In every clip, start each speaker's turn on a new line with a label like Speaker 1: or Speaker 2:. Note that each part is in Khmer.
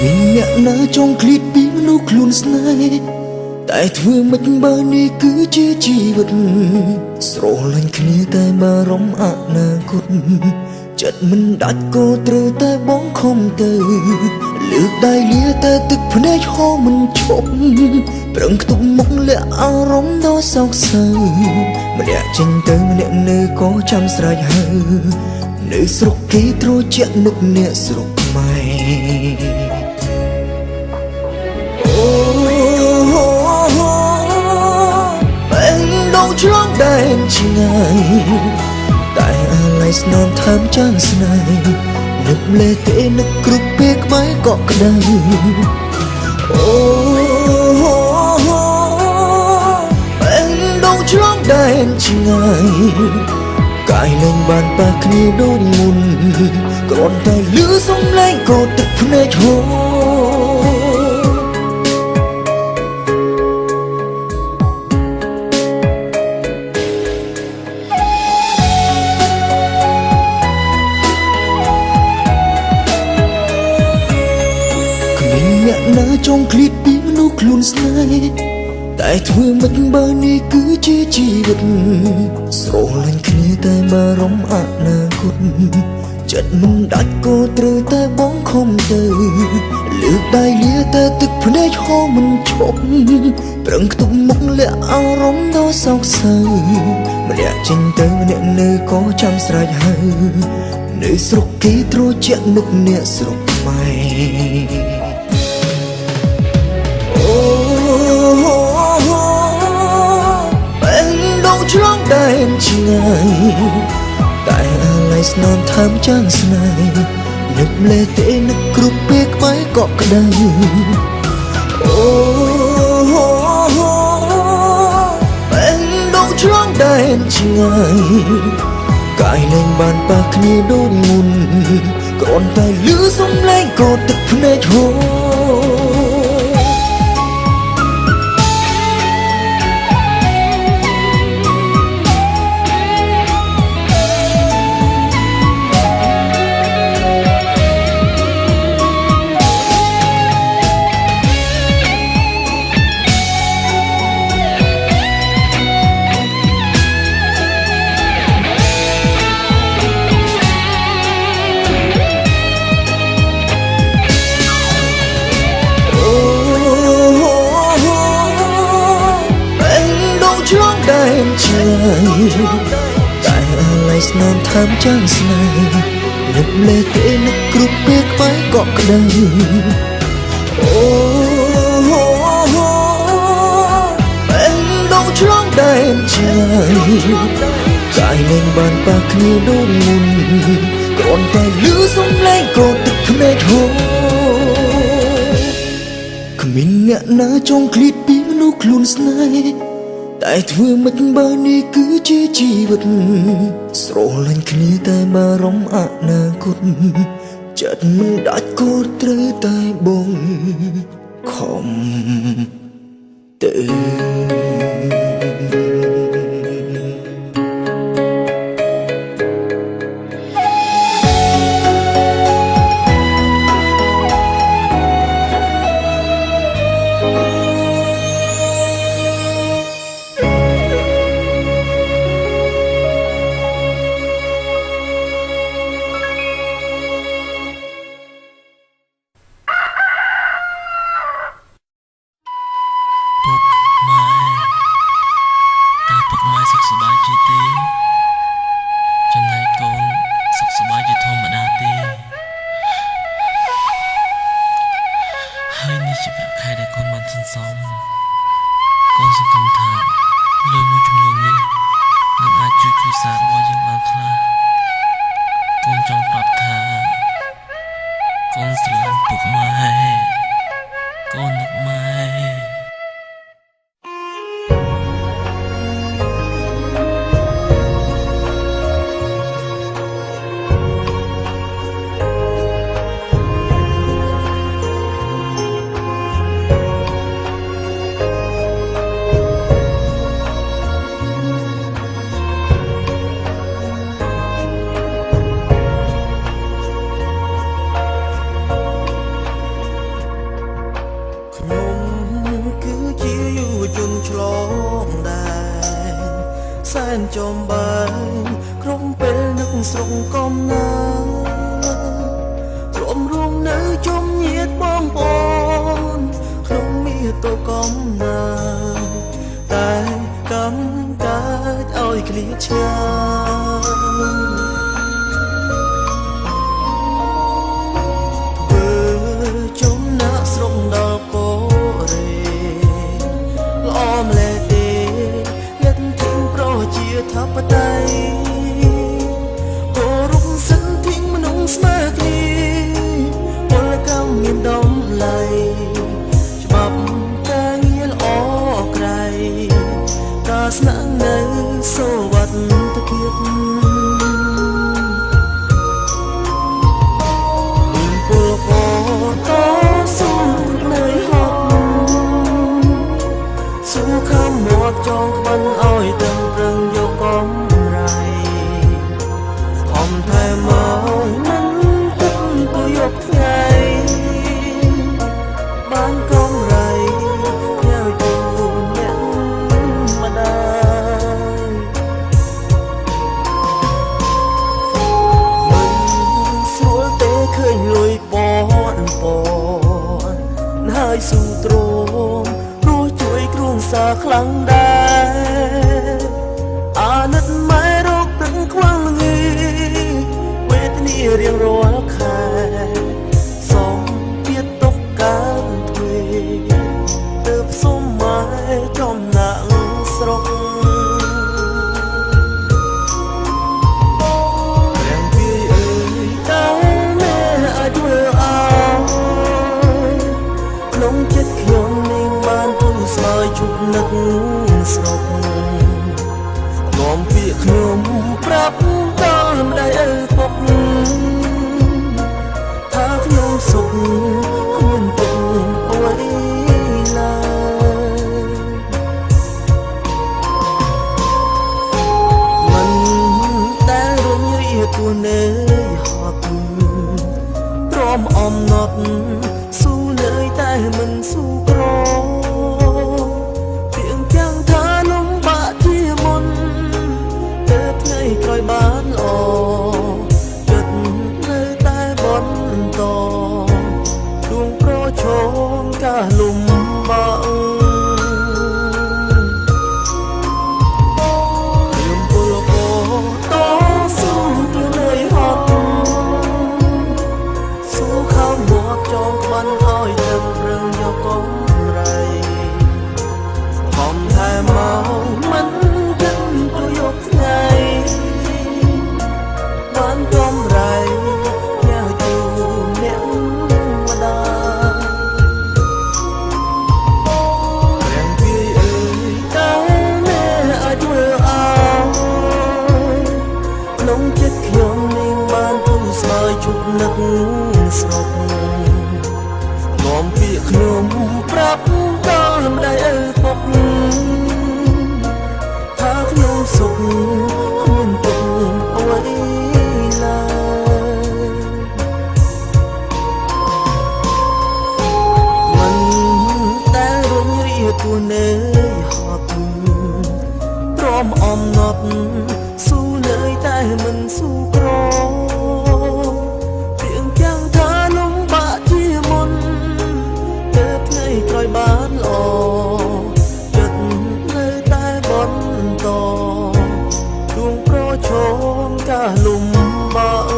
Speaker 1: មានអ្នកណាចង់ឃ្លាតពីមនុស្សខ្លួនស្នេហ៍តែធ្វើមិនបើនេះគឺជាជីវិតស្រលាញ់គ្នាតែបារម្ភអនាគតចិត្តមិនដាច់ក៏ត្រូវតែបងខំទៅលើកដៃលាតែទឹកភ្នែកហូរមិនឈប់ប្រឹងខ្ទប់មុខលាក់អារម្មណ៍ដ៏សោកសៅម្នាក់ចេញទៅម្នាក់នៅក៏ចាំស្រេចហើយនៅស្រុកគេត្រជាក់នឹកអ្នកស្រុកខ្មែរឆ្លងដែនឆ្ងាយតែអាឡ័យស្នំថើមចាំងស្នេហ៍នឹកលេទេនឹកគ្រប់ពេលក្បែរក៏ក្តៅអូពេលដងឆ្លងដែនឆ្ងាយកាយលែងបានប៉ះគ្នាដូចមុនគ្រាន់តែលឺសំឡេងក៏ទឹកភ្នែកហូរណាចង់ឃ្លាតពីមនុស្សខ្លួនស្នេហ៍តែធ្វើមិនបើនេះគឺជាជីវិតស្រលាញ់គ្នាតែបារម្ភអនាគតចិត្តមិនដាច់ក៏ត្រូវតែបងខំទៅលើកដៃលាតែទឹកភ្នែកហូរមិនឈប់ប្រឹងខ្ទប់មុខលាក់អារម្មណ៍ដ៏សោកសៅម្នាក់ចេញទៅម្នាក់នៅក៏ចាំស្រេចហើយនៅស្រុកគេត្រជាក់នឹកអ្នកស្រុកខ្មែរឆ្លងដែនឆ្ងាយតែអាឡ័យស្នំថើមចាំងស្នេហ៍នឹកលេទេនឹកគ្រប់ពេលក្បែរក៏ក្តៅអូពេលដងឆ្លងដែនឆ្ងាយកាយលែងបានប៉ះគ្នាដូចមុនគ្រាន់តែលឺសំឡេងក៏ទឹកភ្នែកហូរឆ្លងដែនឆ្ងាយតែអាឡ័យស្នំថើមចាំងស្នេហ៍នឹកលេទេនឹកគ្រប់ពេលក្បែរក៏ក្តៅអូពេលដងឆ្លងដែនឆ្ងាយកាយលែងបានប៉ះគ្នាដូចមុនគ្រាន់តែលឺសំឡេងក៏ទឹកភ្នែកហូរគ្មានអ្នកណាចង់ឃ្លាតពីមនុស្សខ្លួនស្នេហ៍តែធ្វើមិនបើនេះគឺជាជីវិតស្រលាញ់គ្នាតែបារម្ភអនាគតចិត្តមិនដាច់ក៏ត្រូវតែបងខំទៅ មបែងក្រុមពេលនឹកស្រុកកំណាទ្រាំរួមនៅជុំញាតិបងប្អូនក្នុងមាតុកំណាតែកម្មកើតឲ្យឃ្លាតឆ្ងាយចំណាក់ស្រុកដល់កូរ៉េល្អម្លេះទេលិតทิ้งប្រជាធិបតេយ្យគោរពសិទ្ធិមនុស្សស្មើគ្នាពលកម្មមានតម្លៃច្បាប់ការងារល្អក្រៃការស្នាក់នៅសុវត្ថិភាពពលករតស៊ូនៅហត់ស៊ូខំមកចងក្បិនឲ្យទាំងប្រឹងយកកំរៃធំថែមកមិនទឹកទៅយកថ្ងៃបានកំរៃញ៉ៅជូនអ្នកម្ដាយមិនស្រួលទេឃើញលុយពណ៌ហើយស៊ូទ្រមព្រោះជួយគ្រួសារខ្លាំងដែរអាណិតម៉ែរកទឹកខ្វល់ងីវេទនារៀងរាល់ខែសំទៀតទុកកើតទ្វេទើបសុំម៉ែចំណាក់ស្រុករាំងពីអើយតើម៉ែអាចធ្វើឲ្យក្នុងចិត្តខ្ញុំនឹងបានទូស្មើជុកនឹកស្រុកនាំពាក្យខ្ញុំប្រាប់ដល់ម្ដាយឪពុកថាខ្ញុំសុខគ្មានទុកអ្វីឡើយមិនដែលរញរាទួនៅហត់ទ្រាំអំណត់ស៊ូលើយតែមិនស៊ូក្រទៀងទាំងថាលំបាកជាមុនទៅថ្ងៃក្រោយបានល្អចិត្តនៅតែបន្តដួងប្រឈមការលំបាកខ្ញុំពលករតស៊ូទៅលើហត់ស៊ូខំមកចងក្បិនឲ្យទឹកព្រឹងយកកំរៃហំថែមកមិនគិតទៅយកថ្ងៃបានកំរៃញ៉ៅជូនអ្នកម្ដាយរាំងពីអើយតើម៉ែអាចធ្វើឲ្យក្នុងចិត្តខ្ញុំនឹងបានទូស្មើជុកនឹកស្រុកនាំពាក្យខ្ញុំប្រាប់ដល់ម្ដាយឪពុកថាខ្ញុំសុខគ្មានទុកអ្វីឡើយមិនដែលរញរាទួនៅហត់ទ្រាំអំណត់ស៊ូលើយតែមិនស៊ូក្រទៀងទាំងថាលំបាកជាមុនទៅថ្ងៃក្រោយបានល្អចិត្តនៅតែបន្តដួងប្រឈមការលំបាក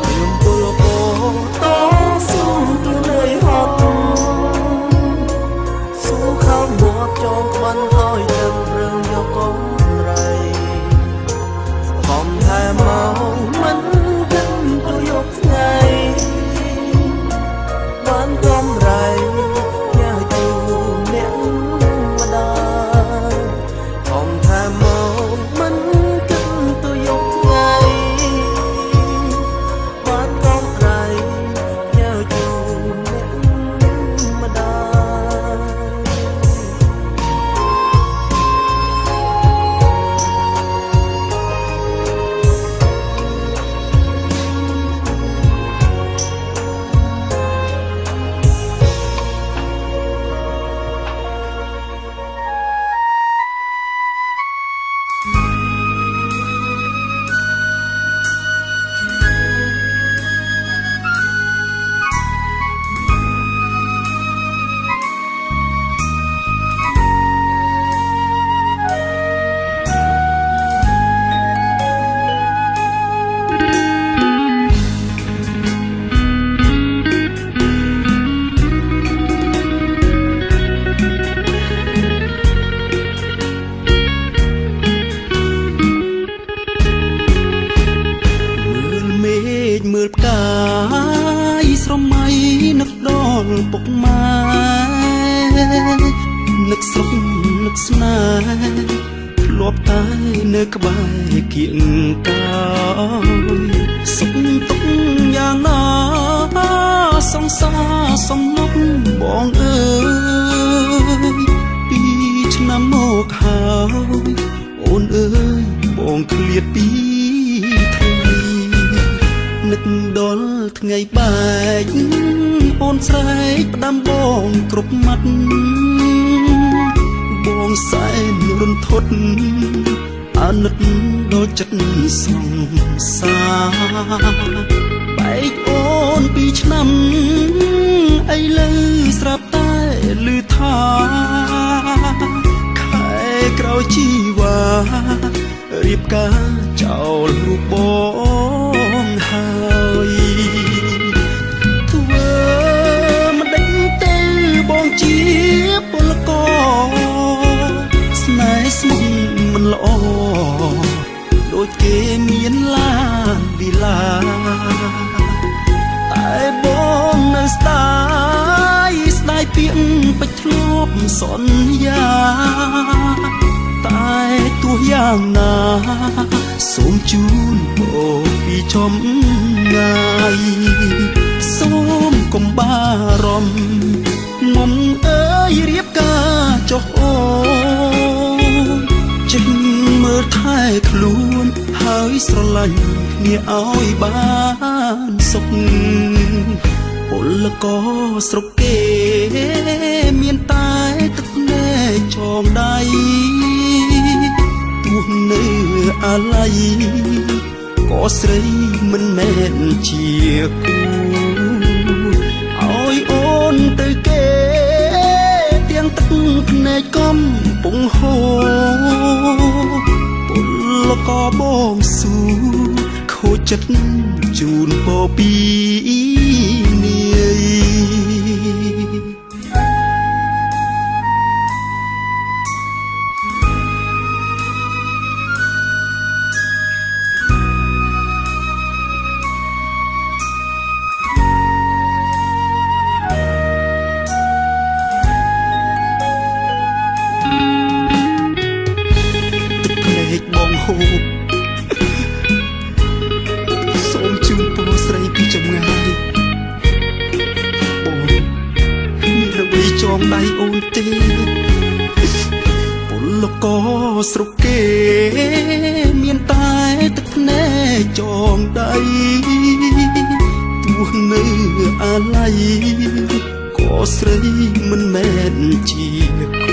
Speaker 1: ខ្ញុំពលករតស៊ូទៅលើហត់ស៊ូខំមកចងក្បិនឲ្យទឹកព្រឹងយកកំ
Speaker 2: លផ្កាយស្រមៃនឹកដល់ពុកម៉ែនឹកស្រុកនឹកស្នេហ៍ធ្លាប់តែនៅក្បែរគៀងកាយសុខទុក្ខយ៉ាងណាសង្សារសំណុកបងអើយពីឆ្នាំមកហើយអូនអើយបងឃ្លាតពីថ្ងៃនឹកដល់ថ្ងៃបែកអូនស្រែកផ្ដាំបងគ្រប់មាត់បងសែនរន្ធត់អាណិតដល់ចិត្តសង្សារបែកអូនពីឆ្នាំឥឡូវស្រាប់តែឮថាខែក្រោយជីវ៉ារៀបការចោលរូបបងហើយធ្វើមិនដេញទៅបងជាពលករស្នេហ៍ស្មុគមិនល្អដូចគេមានឡានវិឡាតែបងនៅស្ដាយពាក្យពេចធ្លាប់សន្យាតែទោះយ៉ាងណាសូមជូនបងពីចំងាយសូមកុំបារម្ភមុំអើយរៀបការចុះអូនចេញមើលថែខ្លួនហើយស្រឡាញ់គ្នាឲ្យបានសុខពលករស្រុកគេមានតែទឹកភ្នែកចងដៃទោះនៅអាឡ័យក៏ស្រីមិនមែនជាគូឲ្យអូនទៅគេទាំងទឹកភ្នែកកំពុងហូរពលករបងស៊ូខូចចិត្តជូនពរពីនាយបងហូបសូមជូនពរស្រីពីចម្ងាយបងមានអ្វីចងដៃអូនទេពលករស្រុកគេមានតែទឹកភ្នែកចងដៃទោះនៅអាឡ័យក៏ស្រីមិនមែនជា